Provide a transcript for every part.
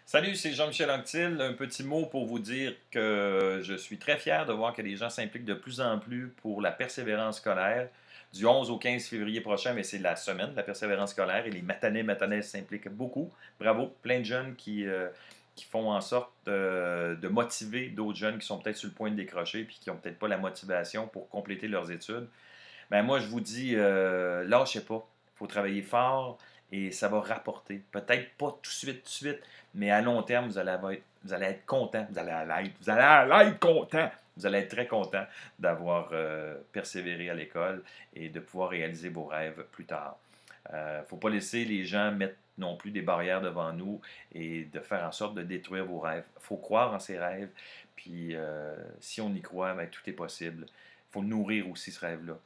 Salut, c'est Jean-Michel Anctil. Un petit mot pour vous dire que je suis très fier de voir que les gens s'impliquent de plus en plus pour la persévérance scolaire. Du 11 au 15 février prochain, mais c'est la semaine de la persévérance scolaire et les matanais s'impliquent beaucoup. Bravo, plein de jeunes qui font en sorte de motiver d'autres jeunes qui sont peut-être sur le point de décrocher puis qui n'ont peut-être pas la motivation pour compléter leurs études. Ben moi, je vous dis, lâchez pas. Il faut travailler fort et ça va rapporter. Peut-être pas tout de suite, mais à long terme, vous allez être content. Vous allez être content. Vous allez être très content d'avoir persévéré à l'école et de pouvoir réaliser vos rêves plus tard. Il ne faut pas laisser les gens mettre non plus des barrières devant nous et de faire en sorte de détruire vos rêves. Il faut croire en ses rêves, puis si on y croit, ben, tout est possible. Il faut nourrir aussi ce rêve-là.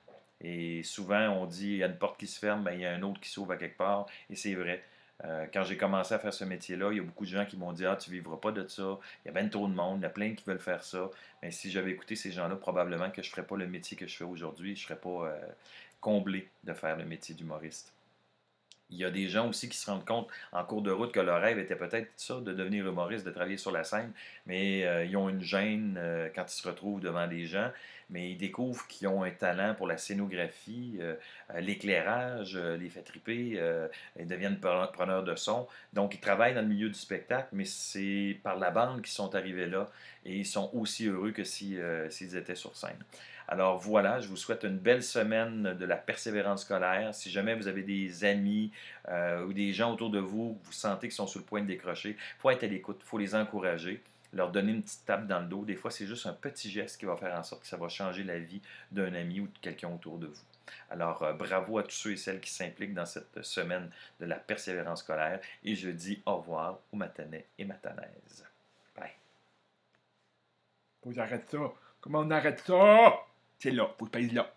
Et souvent, on dit, il y a une porte qui se ferme, ben, il y a un autre qui s'ouvre à quelque part. Et c'est vrai. Quand j'ai commencé à faire ce métier-là, il y a beaucoup de gens qui m'ont dit, ah, tu ne vivras pas de ça. Il y a bien trop de monde. Il y a plein qui veulent faire ça. Mais si j'avais écouté ces gens-là, probablement que je ne ferais pas le métier que je fais aujourd'hui. Je ne serais pas comblé de faire le métier d'humoriste. Il y a des gens aussi qui se rendent compte en cours de route que leur rêve était peut-être ça, de devenir humoriste, de travailler sur la scène, mais ils ont une gêne quand ils se retrouvent devant des gens, mais ils découvrent qu'ils ont un talent pour la scénographie, l'éclairage, les fait triper, ils deviennent preneurs de son. Donc ils travaillent dans le milieu du spectacle, mais c'est par la bande qu'ils sont arrivés là, et ils sont aussi heureux que s'ils étaient sur scène. Alors voilà, je vous souhaite une belle semaine de la persévérance scolaire. Si jamais vous avez des amis ou des gens autour de vous, vous sentez qu'ils sont sur le point de décrocher, il faut être à l'écoute, il faut les encourager, leur donner une petite tape dans le dos. Des fois, c'est juste un petit geste qui va faire en sorte que ça va changer la vie d'un ami ou de quelqu'un autour de vous. Alors, bravo à tous ceux et celles qui s'impliquent dans cette semaine de la persévérance scolaire et je dis au revoir aux matanais et matanaises. Bye. Faut que j'arrête ça. Comment on arrête ça? C'est là, faut que je pèse là.